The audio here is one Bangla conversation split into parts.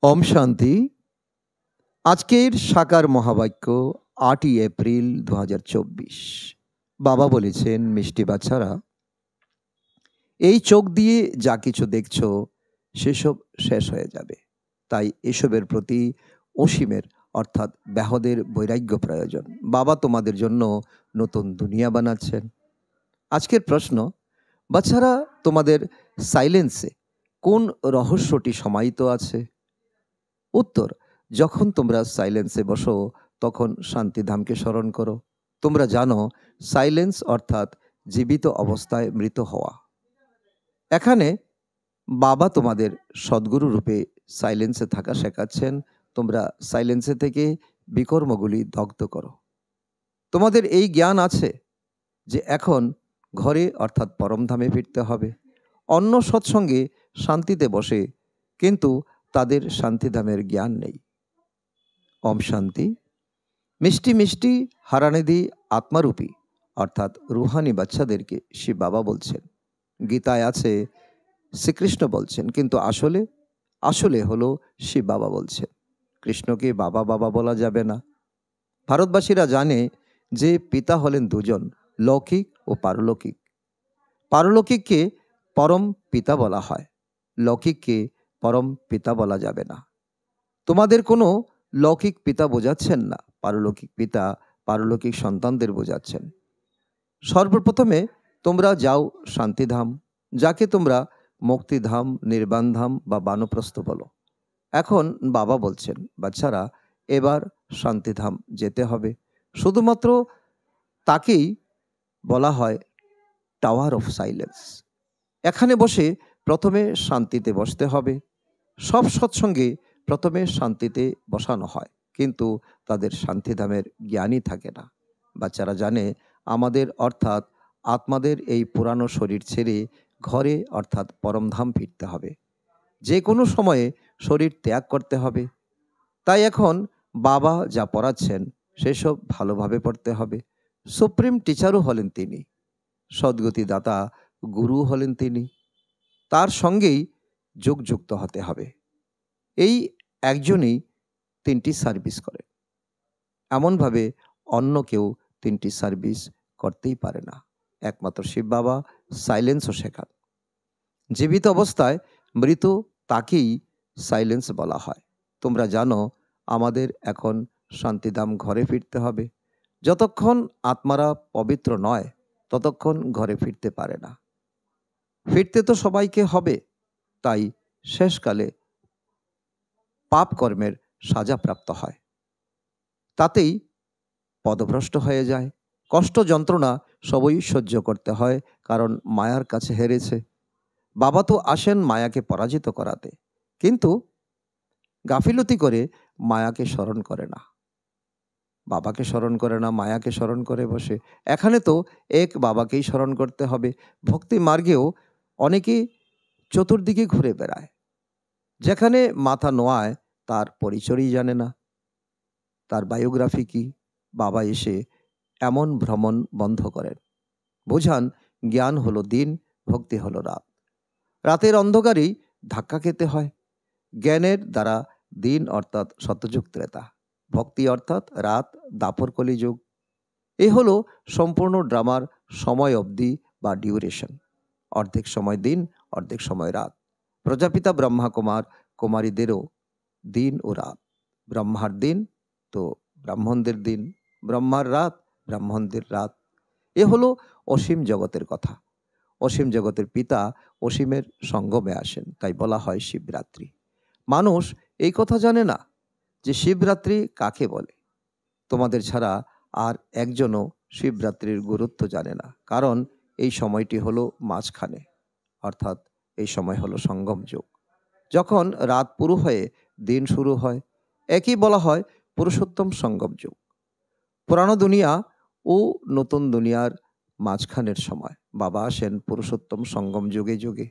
ওম শান্তি। আজকের সাকার মহাবাক্য ৮ই এপ্রিল ২০২৪। বাবা বলেছেন, মিষ্টি বাচ্চারা, এই চোখ দিয়ে যা কিছু দেখছো সেসব শেষ হয়ে যাবে। তাই এসবের প্রতি অসীমের অর্থাৎ ব্যাহদের বৈরাগ্য প্রয়োজন। বাবা তোমাদের জন্য নতুন দুনিয়া বানাচ্ছেন। আজকের প্রশ্ন, বাচ্চারা, তোমাদের সাইলেন্সে কোন রহস্যটি সমাহিত আছে? উত্তর, যখন তোমরা সাইলেন্সে বসো তখন শান্তিধামকে স্মরণ করো। তোমরা জানো, সাইলেন্স অর্থাৎ জীবিত অবস্থায় মৃত হওয়া। এখানে বাবা তোমাদের সদ্গুরু রূপে সাইলেন্সে থাকা শেখাচ্ছেন। তোমরা সাইলেন্সে থেকে বিকর্মগুলি দগ্ধ করো। তোমাদের এই জ্ঞান আছে যে এখন ঘরে অর্থাৎ পরমধামে ফিরতে হবে। অন্য সৎসঙ্গে শান্তিতে বসে, কিন্তু তাদের শান্তিধামের জ্ঞান নেই। ওম শান্তি। মিষ্টি মিষ্টি হারানিধি আত্মারূপী অর্থাৎ রুহানি বাচ্চাদেরকে শিব বাবা বলছেন। গীতায় আছে শ্রীকৃষ্ণ বলছেন, কিন্তু আসলে হলো শিব বাবা বলছেন। কৃষ্ণকে বাবা বাবা বলা যাবে না। ভারতবাসীরা জানে যে পিতা হলেন দুজন, লৌকিক ও পারলৌকিক। পারলৌকিককে পরম পিতা বলা হয়, লৌকিককে পরম পিতা বলা যাবে না। তোমাদের কোনো লৌকিক পিতা বোঝাচ্ছেন না, পারলৌকিক পিতা পারলৌকিক সন্তানদের বোঝাচ্ছেন। সর্বপ্রথমে তোমরা যাও শান্তিধাম, যাকে তোমরা মুক্তিধাম, নির্বাণধাম বা বানপ্রস্থ বলো। এখন বাবা বলছেন, বাচ্চারা, এবার শান্তিধাম যেতে হবে। শুধুমাত্র তাকেই বলা হয় টাওয়ার অফ সাইলেন্স। এখানে বসে প্রথমে শান্তিতে বসতে হবে। সব সৎসঙ্গে প্রথমে শান্তিতে বসানো হয়, কিন্তু তাদের শান্তিধামের জ্ঞানই থাকে না। বাচ্চারা জানে, আমাদের অর্থাৎ আত্মাদের এই পুরানো শরীর ছেড়ে ঘরে অর্থাৎ পরমধাম ফিরতে হবে। যে কোনো সময়ে শরীর ত্যাগ করতে হবে। তাই এখন বাবা যা পড়াচ্ছেন সেসব ভালোভাবে পড়তে হবে। সুপ্রিম টিচারও হলেন তিনি, সদ্গতিদাতা গুরু হলেন তিনি। তার সঙ্গেই যোগযুক্ত হতে হবে। এই একজনই তিনটি সার্ভিস করে, এমনভাবে অন্য কেউ তিনটি সার্ভিস করতেই পারে না। একমাত্র শিব বাবা সাইলেন্সও শেখান। জীবিত অবস্থায় মৃত তাকেই সাইলেন্স বলা হয়। তোমরা জানো, আমাদের এখন শান্তিধাম ঘরে ফিরতে হবে। যতক্ষণ আত্মারা পবিত্র নয় ততক্ষণ ঘরে ফিরতে পারে না। ফিরতে তো সবাইকে হবে, তাই শেষকালে পাপ কর্মের সাজা প্রাপ্ত হয়। তাতেই পদভ্রষ্ট হয়ে যায়। কষ্ট যন্ত্রণা সবই সহ্য করতে হয়, কারণ মায়ার কাছে হেরেছে। বাবা তো আসেন মায়াকে পরাজিত করাতে, কিন্তু গাফিলতি করে মায়াকে স্মরণ করে না, বাবাকে স্মরণ করে না, মায়াকে স্মরণ করে বসে। এখানে তো এক বাবাকেই স্মরণ করতে হবে। ভক্তি মার্গেও অনেকে চতুর্দিকে ঘুরে বেড়ায়। যেখানে মাথা নোয়ায় তার পরিচয়ই জানে না, তার বায়োগ্রাফি কি। বাবা এসে এমন ভ্রমণ বন্ধ করেন, বোঝান জ্ঞান হলো দিন, ভক্তি হলো রাত। রাতের অন্ধকারেই ধাক্কা খেতে হয়। জ্ঞানের দ্বারা দিন অর্থাৎ সত্যযুগ ত্রেতা, ভক্তি অর্থাৎ রাত দাপর কলিযুগ। এ হলো সম্পূর্ণ ড্রামার সময় অবধি বা ডিউরেশন। অর্ধেক সময় দিন, অর্ধেক সময় রাত। প্রজাপিতা ব্রহ্মা কুমার কুমারীদেরও দিন ও রাত। ব্রহ্মার দিন তো ব্রাহ্মণদের দিন, ব্রহ্মার রাত ব্রাহ্মণদের রাত। এ হলো অসীম জগতের কথা। অসীম জগতের পিতা অসীমের সঙ্গমে আসেন, তাই বলা হয় শিবরাত্রি। মানুষ এই কথা জানে না যে শিবরাত্রি কাকে বলে। তোমাদের ছাড়া আর একজনও শিবরাত্রির গুরুত্ব জানে না, কারণ এই সময়টি হলো মাঝখানে, অর্থাৎ এই সময় হলো সঙ্গম যুগ। যখন রাত পুরো হয়ে দিন শুরু হয়, একই বলা হয় পুরুষোত্তম সঙ্গম যুগ। পুরানো দুনিয়া ও নতুন দুনিয়ার মাঝখানের সময় বাবা আসেন পুরুষোত্তম সঙ্গম যুগে যুগে।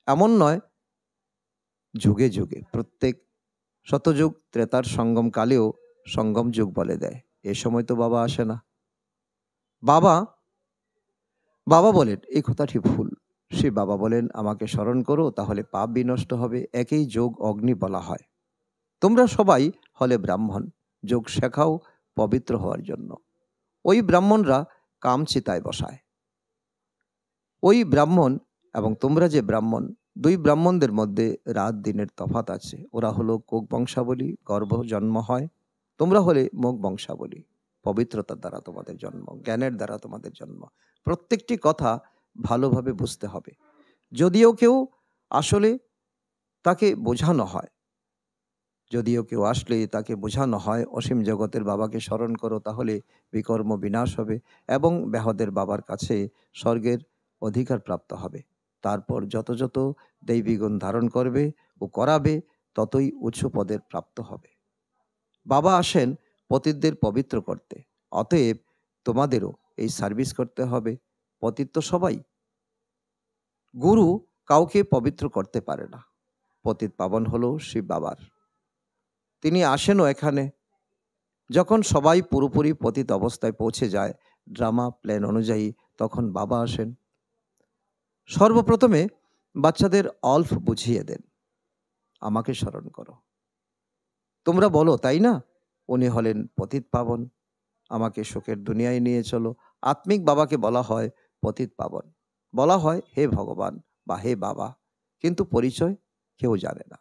এমন নয় যুগে যুগে, প্রত্যেক শতযুগ ত্রেতার সঙ্গম কালেও সঙ্গম যুগ বলে দেয়। এ সময় তো বাবা আসে না। বাবা বাবা বলেন এই কথাটি ভুল। সে বাবা বলেন, আমাকে স্মরণ করো, তাহলে পাপ বিনষ্ট হবে। একেই যোগ অগ্নি বলা হয়। তোমরা সবাই হলে ব্রাহ্মণ, যোগ শেখাও পবিত্র হওয়ার জন্য। ওই ব্রাহ্মণরা কামচিতায় বসায়। ওই ব্রাহ্মণ এবং তোমরা যে ব্রাহ্মণ, দুই ব্রাহ্মণদের মধ্যে রাত দিনের তফাৎ আছে। ওরা হলো কোক বংশাবলী, গর্ভ জন্ম হয়। তোমরা হলে মুখ বংশাবলী, পবিত্রতার দ্বারা তোমাদের জন্ম, জ্ঞানের দ্বারা তোমাদের জন্ম। প্রত্যেকটি কথা ভালোভাবে বুঝতে হবে। যদিও কেউ আসলে তাকে বোঝানো হয়, যদিও কেউ আসলে তাকে বোঝানো হয় অসীম জগতের বাবাকে স্মরণ করো, তাহলে বিকর্ম বিনাশ হবে এবং ব্যাহদের বাবার কাছে স্বর্গের অধিকার প্রাপ্ত হবে। তারপর যত যত দৈবী গুণ ধারণ করবে ও করাবে, ততই উচ্চ পদের প্রাপ্ত হবে। বাবা আসেন পতিতদের পবিত্র করতে। অতএব তোমাদেরও এই সার্ভিস করতে হবে। পতিত তো সবাই। গুরু কাউকে পবিত্র করতে পারে না। পতিত পাবন হলো শিব বাবার। তিনি আসেনও এখানে। যখন সবাই পুরোপুরি পতিত অবস্থায় পৌঁছে যায় ড্রামা প্ল্যান অনুযায়ী, তখন বাবা আসেন। সর্বপ্রথমে বাচ্চাদের অল্প বুঝিয়ে দেন, আমাকে স্মরণ করো। তোমরা বলো, তাই না, উনি হলেন পতিত পাবন, আমাকে সুখের দুনিয়ায় নিয়ে চলো। আত্মিক বাবাকে বলা হয় পতিত পাবন, বলা হয় হে ভগবান বা হে বাবা, কিন্তু পরিচয় কেউ জানে না।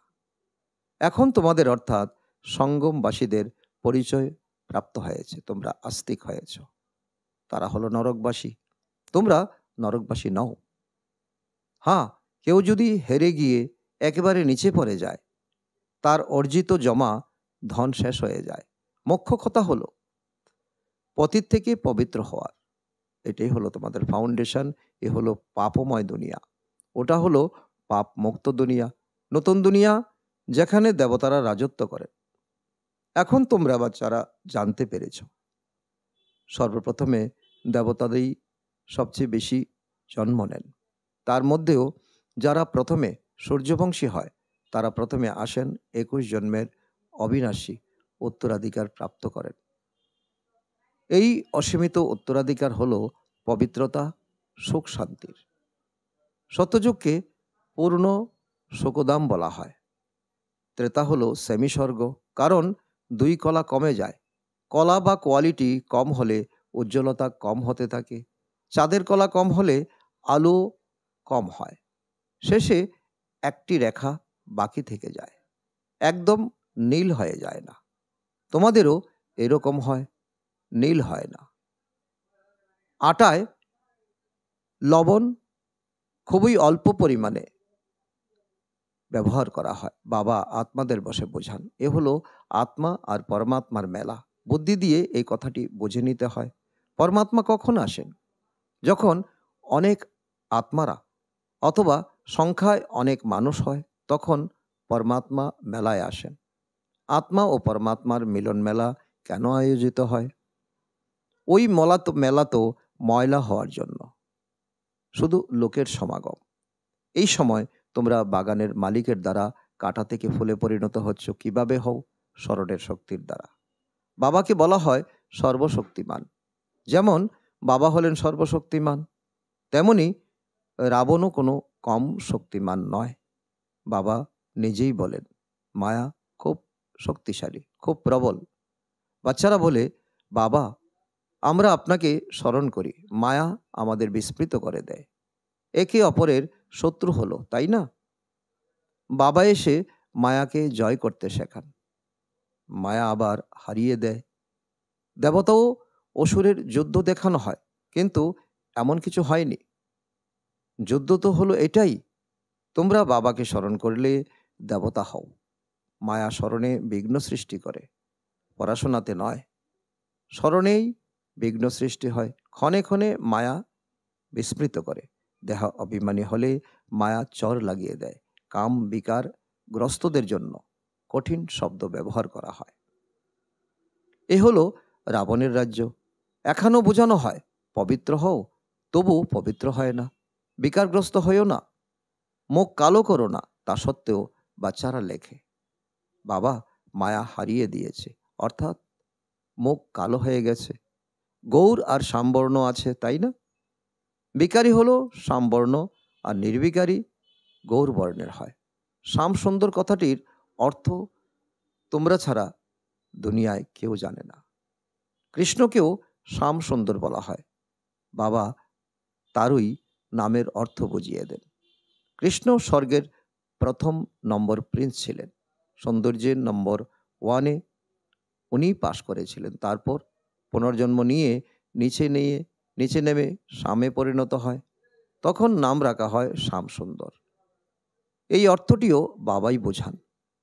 এখন তোমাদের অর্থাৎ সঙ্গমবাসীদের পরিচয় প্রাপ্ত হয়েছে। তোমরা আস্তিক হয়েছ। তারা হলো নরকবাসী, তোমরা নরকবাসী নও। হ্যাঁ, কেউ যদি হেরে গিয়ে একেবারে নিচে পড়ে যায়, তার অর্জিত জমা ধন শেষ হয়ে যায়। মুখ্য কথা হলো পতিত থেকে পবিত্র হওয়ার। এটাই হলো তোমাদের ফাউন্ডেশন। এ হলো পাপময় দুনিয়া, ওটা হলো পাপ মুক্ত দুনিয়া, নতুন দুনিয়া যেখানে দেবতারা রাজত্ব করে। এখন তোমরা বাচ্চারা জানতে পেরেছ, সর্বপ্রথমে দেবতাদেরই সবচেয়ে বেশি জন্ম নেন। তার মধ্যেও যারা প্রথমে সূর্যবংশী হয়, তারা প্রথমে আসেন 21 জন্মের অবিনাশী উত্তরাধিকার প্রাপ্ত করেন। এই অসীমিত উত্তরাধিকার হলো পবিত্রতা, সুখ শান্তির। সত্যযুগকে পূর্ণ শোকদাম বলা হয়। ত্রেতা হলো সেমি স্বর্গ, কারণ দুই কলা কমে যায়। কলা বা কোয়ালিটি কম হলে উজ্জ্বলতা কম হতে থাকে। চাঁদের কলা কম হলে আলো কম হয়। শেষে একটি রেখা বাকি থেকে যায়, একদম নীল হয়ে যায় না। তোমাদেরও এরকম হয়, নীল হয় না। আটায় লবণ খুবই অল্প পরিমাণে ব্যবহার করা হয়। বাবা আত্মাদের বসে বোঝান। এ হলো আত্মা আর পরমাত্মার মেলা। বুদ্ধি দিয়ে এই কথাটি বুঝে নিতে হয়। পরমাত্মা কখন আসেন? যখন অনেক আত্মারা অথবা সংখ্যায় অনেক মানুষ হয়, তখন পরমাত্মা মেলায় আসেন। আত্মা ও পরমাত্মার মিলন মেলা কেন আয়োজিত হয়? ওই মেলা তো ময়লা হওয়ার জন্য, শুধু লোকের সমাগম। এই সময় তোমরা বাগানের মালিকের দ্বারা কাঁটা থেকে ফুলে পরিণত হচ্ছ। কিভাবে হও? স্মরণের শক্তির দ্বারা। বাবাকে বলা হয় সর্বশক্তিমান। যেমন বাবা হলেন সর্বশক্তিমান, তেমনি রাবণও কোনো কম শক্তিমান নয়। বাবা নিজেই বলেন মায়া খুব শক্তিশালী, খুব প্রবল। বাচ্চারা বলে, বাবা আমরা আপনাকে স্মরণ করি, মায়া আমাদের বিস্মৃত করে দেয়। একে অপরের শত্রু হলো, তাই না? বাবা এসে মায়াকে জয় করতে শেখান, মায়া আবার হারিয়ে দেয়। দেবতাও অসুরের যুদ্ধ দেখানো হয়, কিন্তু এমন কিছু হয়নি। যুদ্ধ তো হলো এটাই, তোমরা বাবাকে স্মরণ করলে দেবতা হও। মায়া স্মরণে বিঘ্ন সৃষ্টি করে, পড়াশোনাতে নয়। স্মরণেই বিঘ্ন সৃষ্টি হয়। ক্ষণে ক্ষণে মায়া বিস্মৃত করে। দেহ অভিমানী হলে মায়া চর লাগিয়ে দেয়। কাম বিকার গ্রস্তদের জন্য কঠিন শব্দ ব্যবহার করা হয়। এ হলো রাবণের রাজ্য। এখনও বোঝানো হয় পবিত্র হও, তবু পবিত্র হয় না। বিকারগ্রস্ত হয়েও না, মুখ কালো করো না। তা সত্ত্বেও বাচ্চারা লেখে বাবা মায়া হারিয়ে দিয়েছে, অর্থাৎ মুখ কালো হয়ে গেছে। গৌর আর সামবর্ণ আছে, তাই না? বিকারী হলো সামবর্ণ আর নির্বিকারী গৌর বর্ণের হয়। শ্যাম সুন্দর কথাটির অর্থ তোমরা ছাড়া দুনিয়ায় কেউ জানে না। কৃষ্ণকেও শ্যাম সুন্দর বলা হয়। বাবা তারই নামের অর্থ বুঝিয়ে দেন। কৃষ্ণ স্বর্গের প্রথম নম্বর প্রিন্স ছিলেন। সৌন্দর্যের নম্বর ওয়ানে উনি পাশ করেছিলেন। তারপর পুনর্জন্ম নিয়ে নিচে নেমে শ্যামে পরিণত হয়। তখন নাম রাখা হয় শ্যাম সুন্দর। এই অর্থটিও বাবাই বোঝান।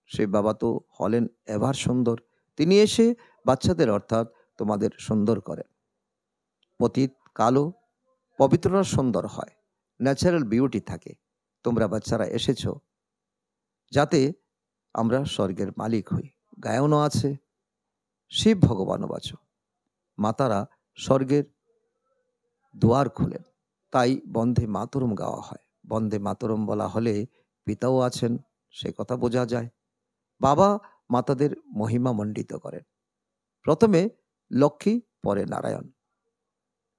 সে বাবা তো হলেন এভার সুন্দর। তিনি এসে বাচ্চাদের অর্থাৎ তোমাদের সুন্দর করেন। পতিত কালো পবিত্ররা সুন্দর হয়, ন্যাচারাল বিউটি থাকে। তোমরা বাচ্চারা এসেছ যাতে আমরা স্বর্গের মালিক হই। গায়নও আছে, শিব ভগবানও বাঁচো। মাতারা স্বর্গের দুয়ার খোলেন, তাই বন্দে মাতরম গাওয়া হয়। বন্দে মাতরম বলা হলে পিতাও আছেন, সে কথা বোঝা যায়। বাবা মাতাদের মহিমা মণ্ডিত করেন। প্রথমে লক্ষ্মী, পরে নারায়ণ।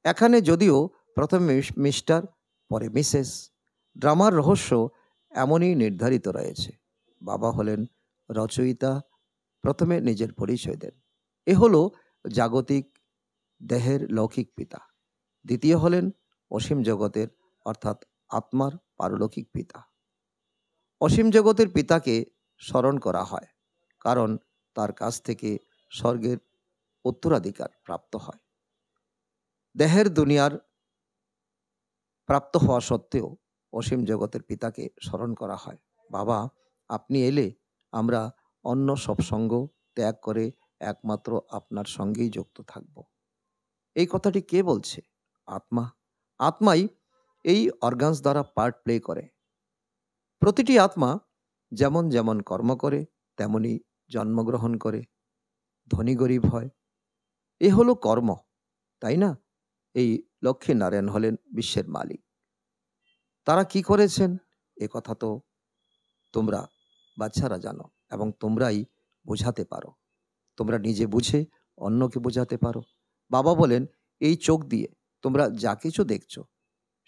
এখানে যদিও প্রথমে মিস্টার, পরে মিসেস। ড্রামার রহস্য এমনই নির্ধারিত রয়েছে। বাবা হলেন রচয়িতা, প্রথমে নিজের পরিচয় দেন। এ হলো জাগতিক দেহের লৌকিক পিতা। দ্বিতীয় হলেন অসীম জগতের অর্থাৎ আত্মার পারলৌকিক পিতা। অসীম জগতের পিতাকে স্মরণ করা হয়, কারণ তার কাছ থেকে স্বর্গের উত্তরাধিকার প্রাপ্ত হয়। দেহের দুনিয়ার প্রাপ্ত হওয়া সত্ত্বেও অসীম জগতের পিতাকে স্মরণ করা হয়। বাবা, আপনি এলে আমরা অন্য সব সঙ্গ ত্যাগ করে একমাত্র আপনার সঙ্গেই যুক্ত থাকব। এই কথাটি কে বলছে? আত্মা। আত্মাই এই অর্গানস দ্বারা পার্ট প্লে করে। প্রতিটি আত্মা যেমন যেমন কর্ম করে তেমনি জন্মগ্রহণ করে, ধনী গরিব হয়। এ হলো কর্ম, তাই না? এই লক্ষ্মী নারায়ণ হলেন বিশ্বের মালিক। তারা কি করেছেন এ কথা তো তোমরা বাচ্চারা জানো এবং তোমরাই বোঝাতে পারো। তোমরা নিজে বুঝে অন্যকে বোঝাতে পারো। বাবা বলেন, এই চোখ দিয়ে তোমরা যা কিছু দেখছো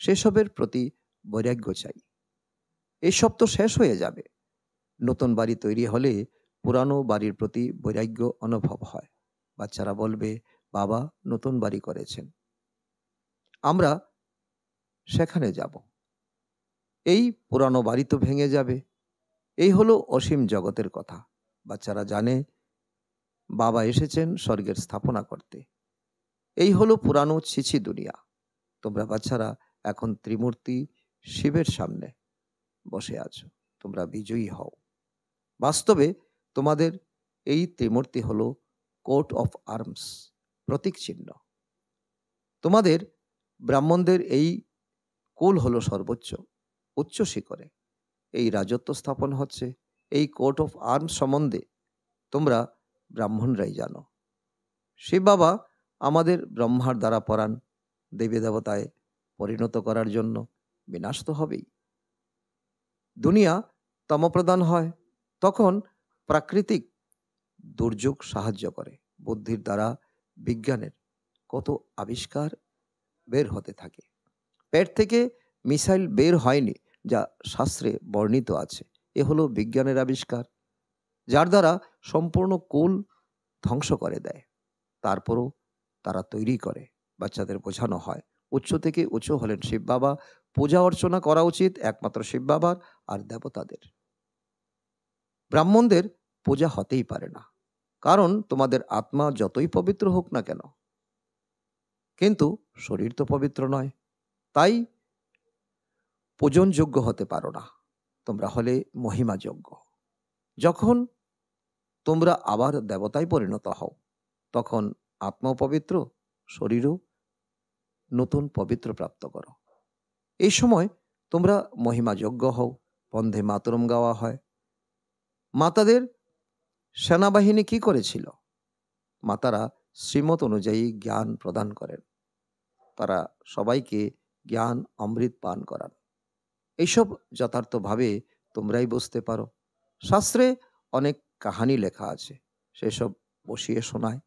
সেসবের প্রতি বৈরাগ্য চাই। এসব তো শেষ হয়ে যাবে। নতুন বাড়ি তৈরি হলে পুরানো বাড়ির প্রতি বৈরাগ্য অনুভব হয়। বাচ্চারা বলবে, বাবা নতুন বাড়ি করেছেন, আমরা সেখানে যাব। এই পুরানো বাড়ি তো ভেঙে যাবে। এই হলো অসীম জগতের কথা। বাচ্চারা জানে বাবা এসেছেন স্বর্গের স্থাপনা করতে। এই হলো পুরানো ছিছি দুনিয়া। তোমরা বাচ্চারা এখন ত্রিমূর্তি শিবের সামনে বসে আছো। তোমরা বিজয়ী হও। বাস্তবে তোমাদের এই ত্রিমূর্তি হলো কোট অফ আর্মস, প্রতীক চিহ্ন। তোমাদের ব্রাহ্মণদের এই কুল হলো সর্বোচ্চ, উচ্চ শিখরে। এই রাজত্ব স্থাপন হচ্ছে। এই কোট অফ আর্মস সম্বন্ধে তোমরা ব্রাহ্মণরাই জানো। শিব বাবা আমাদের ব্রহ্মার দ্বারা পরাণ, দেবী দেবতায় পরিণত করার জন্য। বিনাশ তো হবেই। দুনিয়া তমপ্রধান হয়, তখন প্রাকৃতিক দুর্যোগ সাহায্য করে। বুদ্ধির দ্বারা বিজ্ঞানের কত আবিষ্কার বের হতে থাকে। পেট থেকে মিসাইল বের হয়নি, যা শাস্ত্রে বর্ণিত আছে। এ হলো বিজ্ঞানের আবিষ্কার, যার দ্বারা সম্পূর্ণ কুল ধ্বংস করে দেয়। তারপরও তারা তৈরি করে, বাচ্চাদের বোঝানো হয়। উচ্চ থেকে উচ্চ হলেন শিব বাবা। পূজা অর্চনা করা উচিত একমাত্র শিব বাবার আর দেবতাদের। ব্রাহ্মণদের পূজা হতেই পারে না, কারণ তোমাদের আত্মা যতই পবিত্র হোক না কেন, কিন্তু শরীর তো পবিত্র নয়, তাই পূজনযোগ্য হতে পারো না। তোমরা হলে মহিমাযোগ্য। যখন তোমরা আবার দেবতায় পরিণত হও, তখন আত্মাও পবিত্র, শরীরও নতুন পবিত্র প্রাপ্ত করো। এই সময় তোমরা মহিমাযোগ্য হও। বন্দে মাতরম গাওয়া হয়। মাতাদের সেনাবাহিনী কি করেছিল? মাতারা শ্রীমত অনুযায়ী জ্ঞান প্রদান করেন। তারা সবাইকে জ্ঞান অমৃত পান করান। এইসব যথার্থভাবে তোমরাই বুঝতে পারো। শাস্ত্রে অনেক কাহানি লেখা আছে, সেসব বসিয়ে শোনায়।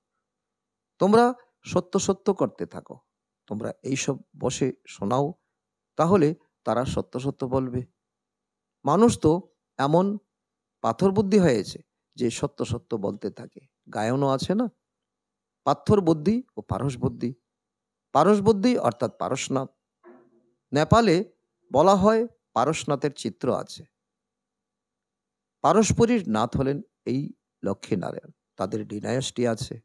তোমরা সত্য সত্য করতে থাকো। তোমরা এইসব বসে শোনাও, তাহলে তারা সত্য সত্য বলবে। মানুষ তো এমন পাথর বুদ্ধি হয়েছে যে সত্য সত্য বলতে থাকে। গায়নও আছে না, পাথর বুদ্ধি ও পারস বুদ্ধি। পারস বুদ্ধি অর্থাৎ পারসনাথ। নেপালে বলা হয় পারসনাথের চিত্র আছে। পারস্পরিক নাথ হলেন এই লক্ষ্মীনারায়ণ। তাদের ডিনায়াস্টি আছে,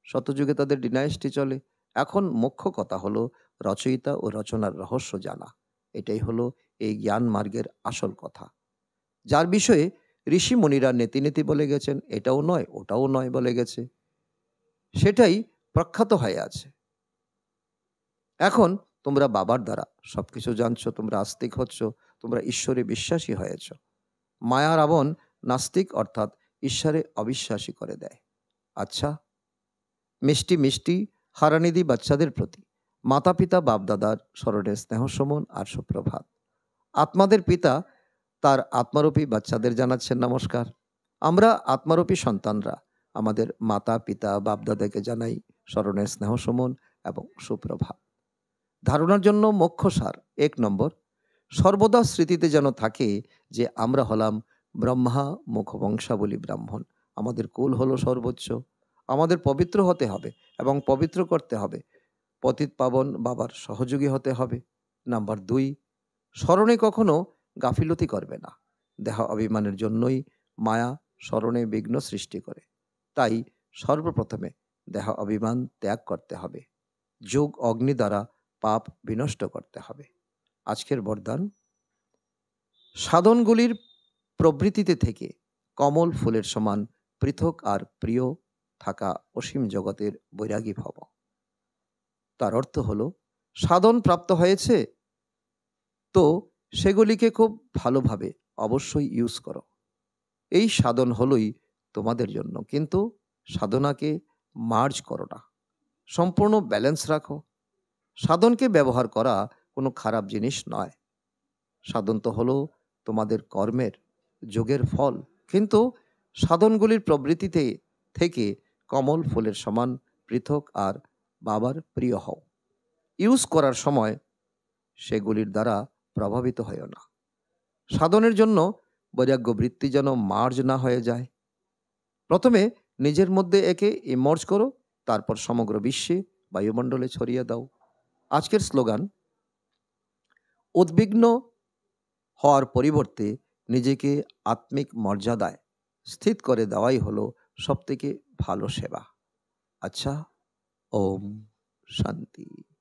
শতযুগে তাদের ডিনায়াস্টি চলে। এখন মুখ্য কথা হলো রচয়িতা ও রচনার রহস্য জানা। এটাই হলো এই জ্ঞান মার্গের আসল কথা, যার বিষয়ে ঋষি মুনিরা নেতি নেতি বলে গেছেন। এটাও নয় ওটাও নয় বলে গেছে, সেটাই প্রখ্যাত হয়ে আছে। এখন তোমরা বাবার দ্বারা সবকিছু জানছো, তোমরা আস্তিক হচ্ছ, তোমরা ঈশ্বরে বিশ্বাসী হয়েছ। মায়া রাবণ নাস্তিক অর্থাৎ ঈশ্বরে অবিশ্বাসী করে দেয়। আচ্ছা, মিষ্টি মিষ্টি হারানিধি বাচ্চাদের প্রতি মাতা পিতা বাপদাদার স্মরণে স্নেহ সমন আর সুপ্রভাত। আত্মাদের পিতা তার আত্মারূপী বাচ্চাদের জানাচ্ছেন নমস্কার। আমরা আত্মারূপী সন্তানরা আমাদের মাতা পিতা বাপদাদাকে জানাই স্মরণের স্নেহ সমন এবং সুপ্রভাত। ধারণার জন্য মুখ্য সার ১ নম্বর, সর্বদা স্মৃতিতে যেন থাকে যে আমরা হলাম ব্রহ্মা মুখবংশাবলী ব্রাহ্মণ। আমাদের কুল হলো সর্বোচ্চ। আমাদের পবিত্র হতে হবে এবং পবিত্র করতে হবে। পতিত পাবন বাবার সহযোগী হতে হবে। নাম্বার ২, স্মরণে কখনো গাফিলতি করবে না। দেহ অভিমানের জন্যই মায়া স্মরণে বিঘ্ন সৃষ্টি করে। তাই সর্বপ্রথমে দেহ অভিমান ত্যাগ করতে হবে। যোগ অগ্নি দ্বারা পাপ বিনষ্ট করতে হবে। আজকের বরদান, সাধনগুলির প্রবৃত্তিতে থেকে কমল ফুলের সমান পৃথক আর প্রিয় থাকা অসীম জগতের বৈরাগী ভব। তার অর্থ হলো সাধন প্রাপ্ত হয়েছে তো সেগুলিকে খুব ভালোভাবে অবশ্যই ইউজ করো। এই সাধন হলোই তোমাদের জন্য, কিন্তু সাধনাকে মার্জ করো না, সম্পূর্ণ ব্যালেন্স রাখো। সাধনকে ব্যবহার করা কোনো খারাপ জিনিস নয়। সাধন তো হলো তোমাদের কর্মের যোগের ফল, কিন্তু সাধনগুলির প্রবৃত্তিতে থেকে কমল ফুলের সমান পৃথক আর বাবার প্রিয় হও। ইউজ করার সময় সেগুলির দ্বারা প্রভাবিত হয়েও না। সাধনের জন্য বৈরাগ্য বৃত্তি যেন মার্জ না হয়ে যায়। প্রথমে নিজের মধ্যে একে ইমার্জ করো, তারপর সমগ্র বিশ্বে বায়ুমণ্ডলে ছড়িয়ে দাও। আজকের স্লোগান, উদ্বিগ্ন হওয়ার পরিবর্তে নিজেকে আত্মিক মর্যাদায় স্থিত করে দেওয়াই হলো সবথেকে ভালো সেবা। আচ্ছা, ওম শান্তি।